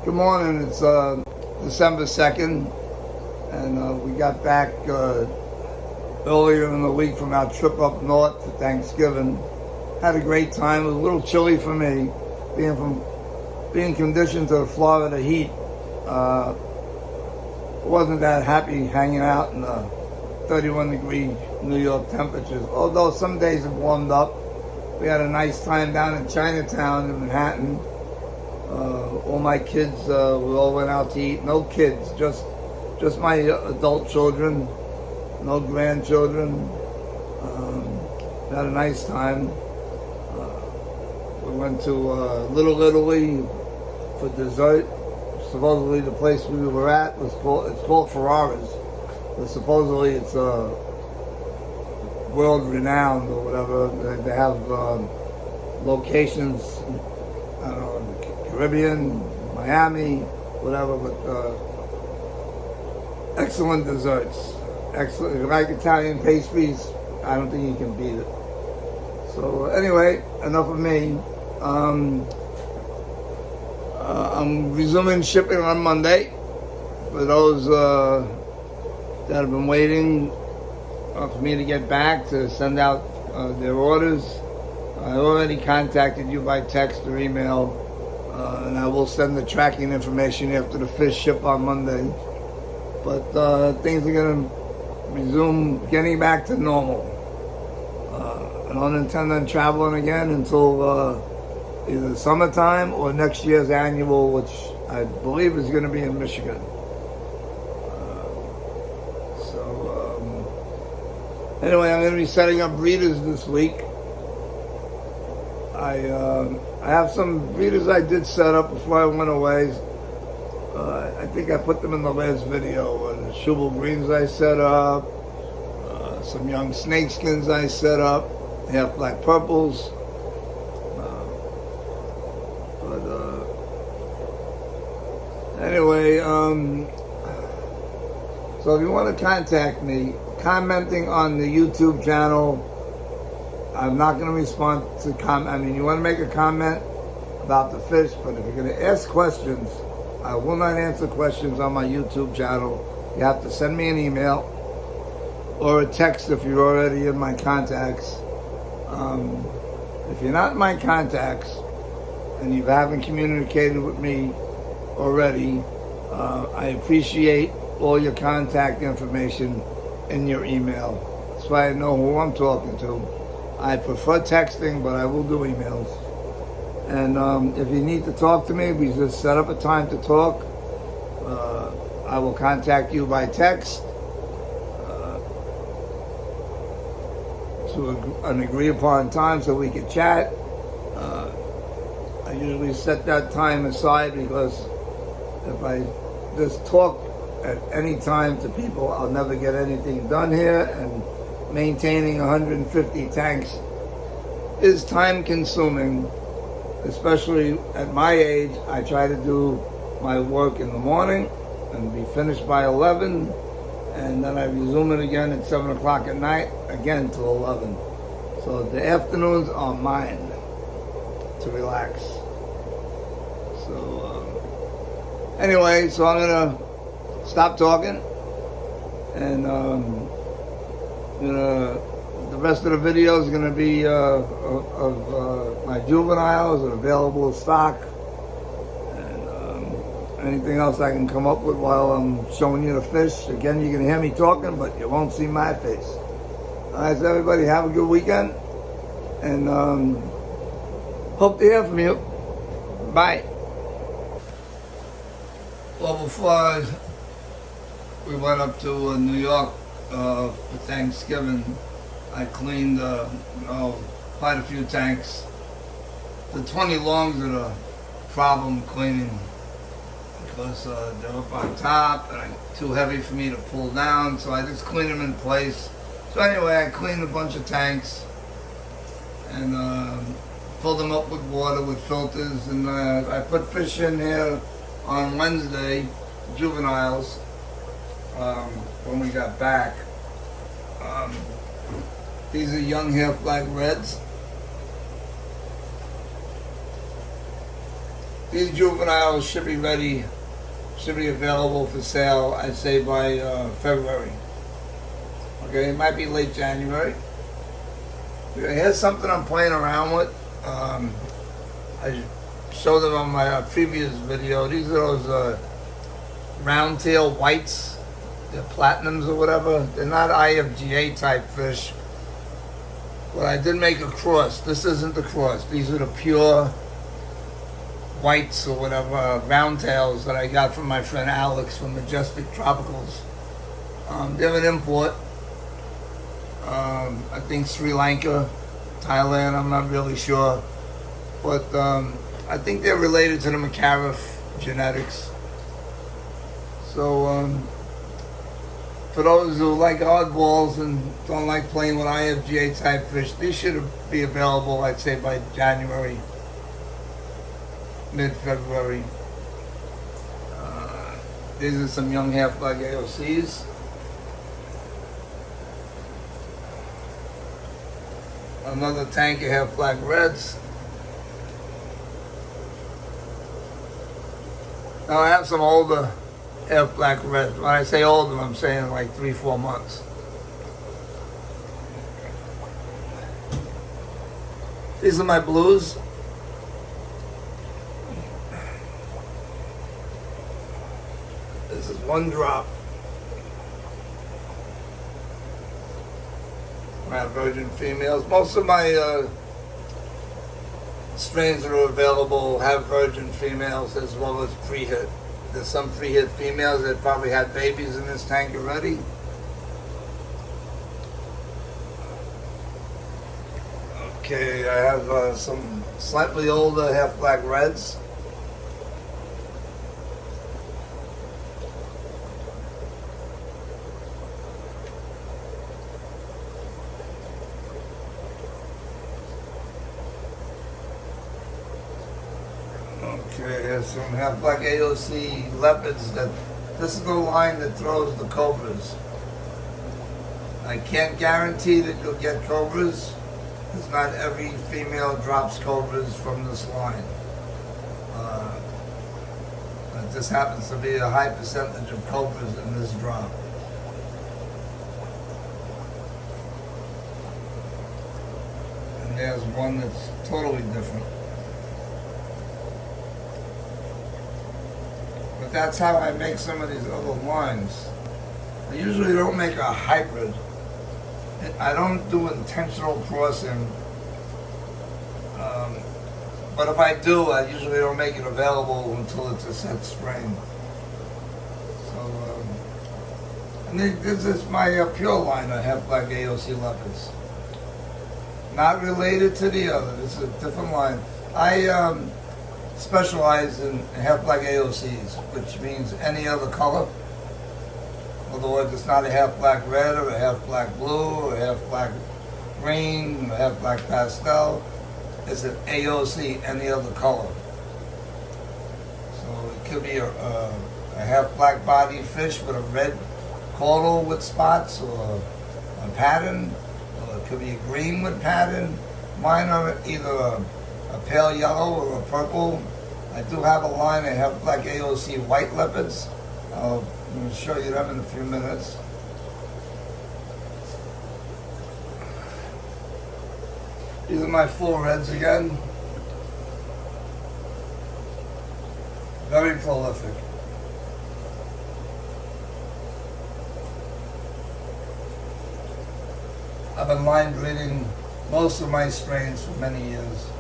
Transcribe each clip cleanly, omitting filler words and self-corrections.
Good morning. It's December 2nd, and we got back earlier in the week from our trip up north for Thanksgiving. Had a great time. It was a little chilly for me, being conditioned to the Florida heat. Wasn't that happy hanging out in the 31-degree New York temperatures. Although some days have warmed up. We had a nice time down in Chinatown in Manhattan. All my kids, we all went out to eat. No kids, just my adult children, no grandchildren. Had a nice time. We went to Little Italy for dessert. Supposedly the place we were at it's called Ferrara's. But supposedly it's world renowned or whatever. They have locations, I don't know, in the Caribbean, Miami, whatever, but excellent desserts. Excellent. If you like Italian pastries, I don't think you can beat it. So anyway, enough of me. I'm resuming shipping on Monday. For those that have been waiting for me to get back to send out their orders, I already contacted you by text or email, and I will send the tracking information after the fish ship on Monday. But things are going to resume getting back to normal. I don't intend on traveling again until either summertime or next year's annual, which I believe is going to be in Michigan. Anyway, I'm going to be setting up readers this week. I have some readers I did set up before I went away. I think I put them in the last video. The Schubel Greens I set up, some young snakeskins I set up, half black purples. Anyway, so if you want to contact me, commenting on the YouTube channel, I'm not going to respond to you want to make a comment about the fish, but if you're going to ask questions, I will not answer questions on my YouTube channel. You have to send me an email or a text if you're already in my contacts. If you're not in my contacts and you haven't communicated with me already, I appreciate all your contact information in your email. That's why I know who I'm talking to. I prefer texting, but I will do emails. And if you need to talk to me, we just set up a time to talk. I will contact you by text to an agreed upon time so we can chat. I usually set that time aside because if I just talk at any time to people, I'll never get anything done here, and maintaining 150 tanks is time consuming, especially at my age. I try to do my work in the morning and be finished by 11, and then I resume it again at 7 o'clock at night, again till 11. So the afternoons are mine to relax. So anyway, so I'm going to stop talking, and the rest of the video is going to be of my juveniles and available stock, and anything else I can come up with while I'm showing you the fish. Again, you can hear me talking, but you won't see my face. All right, so everybody have a good weekend, and hope to hear from you. Bye. Well, before we went up to New York for Thanksgiving, I cleaned quite a few tanks. The 20 longs are the problem cleaning because they're up on top and too heavy for me to pull down, so I just clean them in place. So anyway, I cleaned a bunch of tanks and filled them up with water with filters, and I put fish in here on Wednesday, juveniles, when we got back. These are young half black reds. These juveniles should be ready, should be available for sale, I'd say by February. Okay, it might be late January. Okay, here's something I'm playing around with. I showed them on my previous video. These are those round tail whites. They're platinums or whatever. They're not IFGA type fish. But I did make a cross. This isn't the cross. These are the pure whites or whatever, round tails that I got from my friend Alex from Majestic Tropicals. They're an import. I think Sri Lanka, Thailand, I'm not really sure. But I think they're related to the McCariff genetics. So for those who like oddballs and don't like playing with IFGA type fish, these should be available, I'd say, by January, mid-February. These are some young half-black AOCs. Another tank of half-black reds. Now I have some older half-black reds. When I say older, I'm saying like 3-4 months. These are my blues. This is one drop. I have virgin females. Most of my strains that are available have virgin females as well as pre-hit. There's some pre-hit females that probably had babies in this tank already. Okay, I have some slightly older half-black reds. Okay, here's some half-black AOC leopards. This is the line that throws the Cobras. I can't guarantee that you'll get Cobras, because not every female drops Cobras from this line. It just happens to be a high percentage of Cobras in this drop. And there's one that's totally different. But that's how I make some of these other lines. I usually don't make a hybrid. I don't do intentional crossing. But if I do, I usually don't make it available until it's a set strain. So, and this is my pure line of half-black AOC leopards. Not related to the other. This is a different line. I specialize in half-black AOCs, which means any other color. In other words, it's not a half-black red or a half-black blue or a half-black green or a half-black pastel. It's an AOC, any other color. So it could be a half-black body fish with a red caudal with spots, or a pattern, or it could be a green with pattern. Mine are either a pale yellow or a purple. I do have a line of half-black AOC white leopards. I'm going to show you them in a few minutes. These are my full reds again. Very prolific. I've been line breeding most of my strains for many years.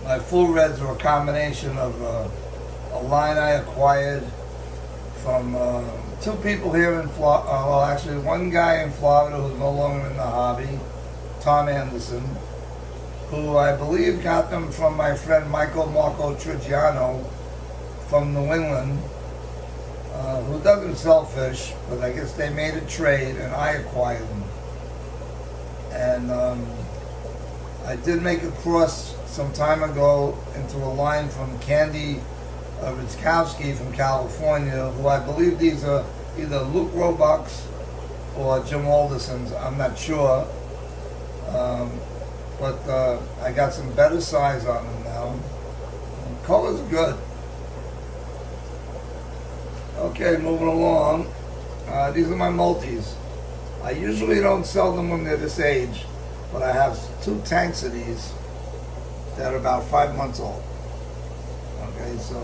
My full reds are a combination of a line I acquired from two people here in Florida. Well, actually, one guy in Florida who's no longer in the hobby, Tom Anderson, who I believe got them from my friend Michael Marco Trigiano from New England, who doesn't sell fish, but I guess they made a trade and I acquired them. And I did make a cross some time ago into a line from Candy Ritzkowski from California, who I believe these are either Luke Roebucks or Jim Aldersons, I'm not sure. but I got some better size on them now. Color's good. Okay, moving along. These are my multis. I usually don't sell them when they're this age, but I have 2 tanks of these that are about 5 months old. Okay, so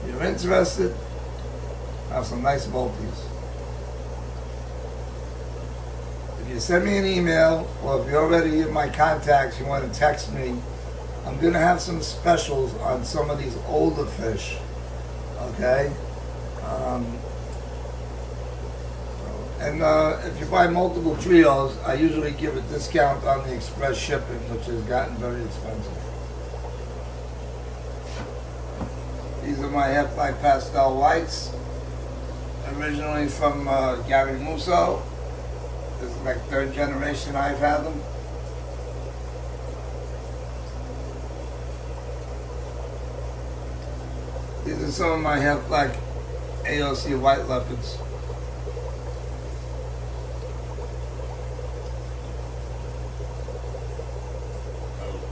if you're interested, I have some nice multis. If you send me an email, or if you already in my contacts, you want to text me, I'm going to have some specials on some of these older fish. Okay? And if you buy multiple trios, I usually give a discount on the express shipping, which has gotten very expensive. These are my half-black pastel whites, originally from Gary Musso. This is like 3rd generation I've had them. These are some of my half-black AOC white leopards.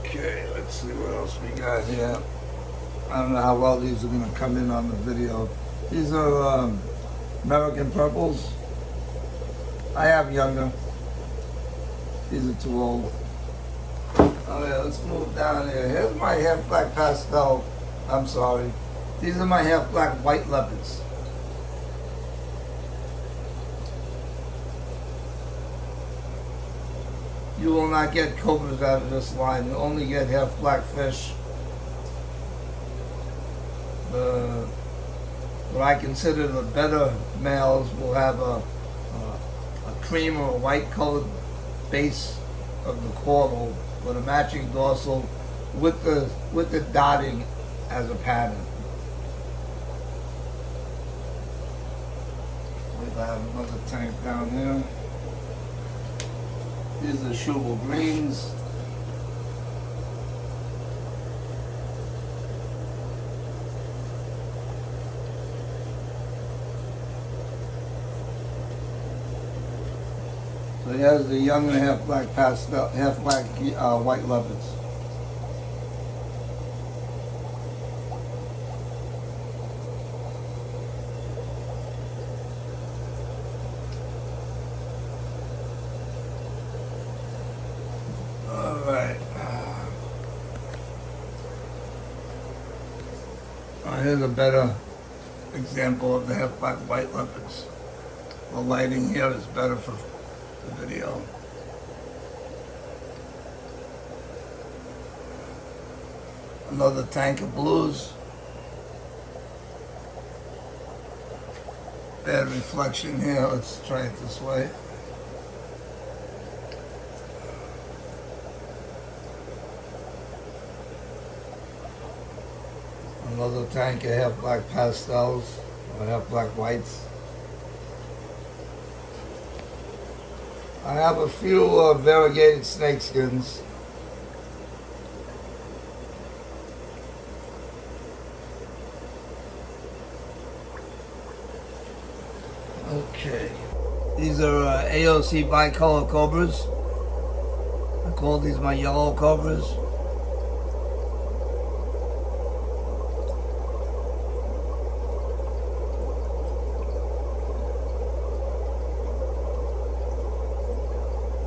Okay, let's see what else we got here. I don't know how well these are going to come in on the video. These are American purples. I have younger. These are too old. Okay, let's move down here. Here's my half-black pastel. I'm sorry. These are my half-black white leopards. You will not get cobras out of this line. You only get half-black fish. What I consider the better males will have a cream or a white colored base of the caudal with a matching dorsal with the dotting as a pattern. I have another tank down here. These are Schubel greens. So here's the younger half-black pastel, half-black white leopards. All right. Here's a better example of the half-black white leopards. The lighting here is better for the video. Another tank of blues. Bad reflection here. Let's try it this way. Another tank of half-black pastels or half-black whites. I have a few variegated snakeskins. Okay. These are AOC bicolor cobras. I call these my yellow cobras.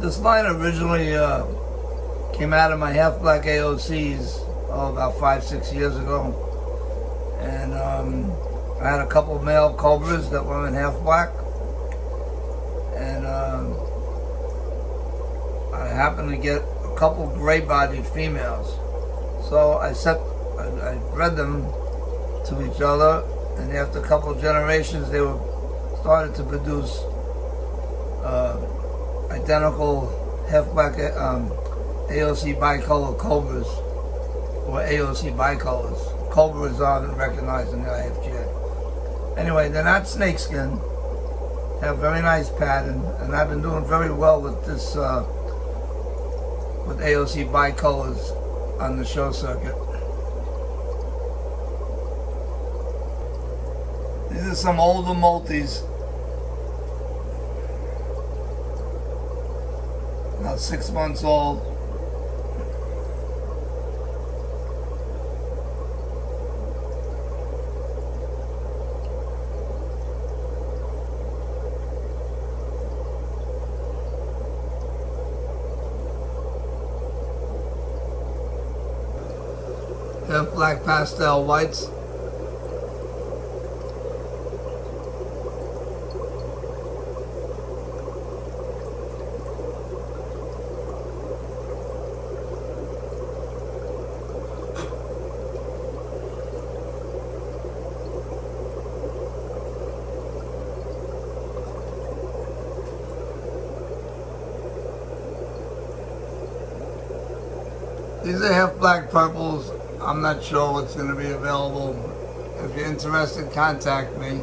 This line originally came out of my half-black AOCs about 5-6 years ago. And I had a couple of male cobras that were in half-black. And I happened to get a couple gray-bodied females. So I bred them to each other, and after a couple of generations they were started to produce identical half-black AOC bicolor cobras, or AOC bicolors. Cobras aren't recognized in the IFGA. Anyway, they're not snakeskin. Have very nice pattern, and I've been doing very well with this with AOC bicolors on the show circuit. These are some older multis. about 6 months old. Half black pastel whites. These are half black purples. I'm not sure what's going to be available. If you're interested, contact me.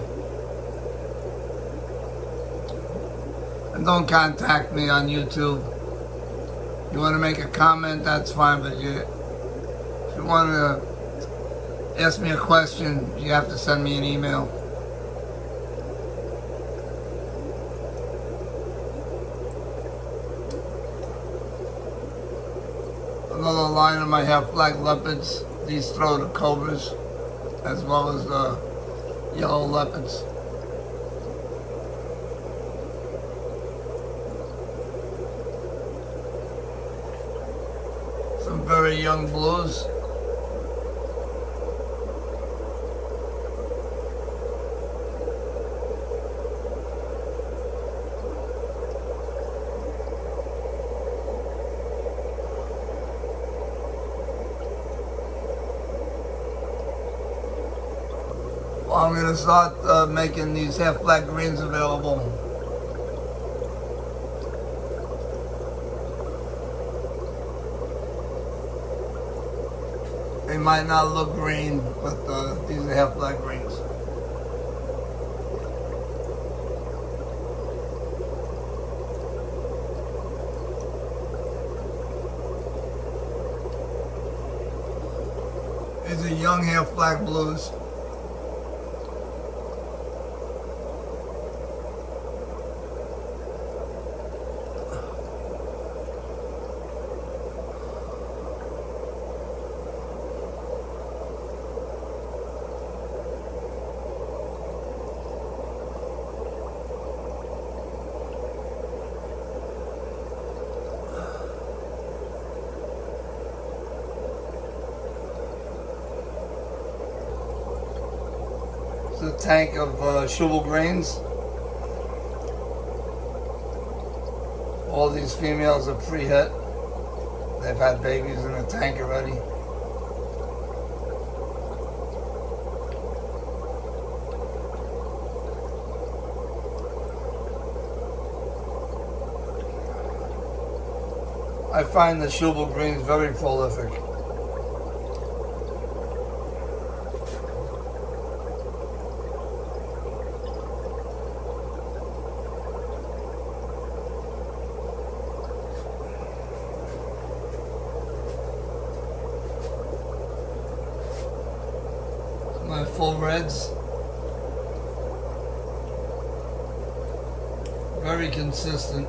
And don't contact me on YouTube. You want to make a comment, that's fine, but if you want to ask me a question, you have to send me an email. Another line of my half black leopards. These throw the Cobras as well as the yellow leopards. Some very young blues. I'm going to start making these half black greens available. They might not look green, but these are half black greens. These are young half black blues. A tank of Schubel grains. All these females are pre-hit. They've had babies in the tank already. I find the Schubel greens very prolific. My full reds, very consistent.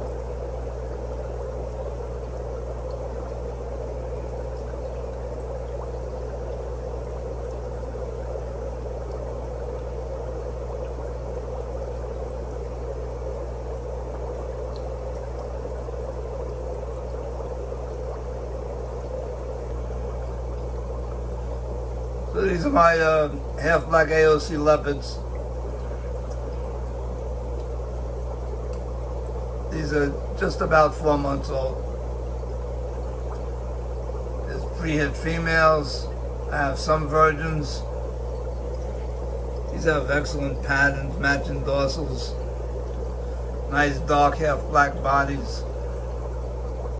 So these are my half black AOC leopards. These are just about 4 months old. There's pre-hit females. I have some virgins. These have excellent patterns, matching dorsals. Nice dark half black bodies.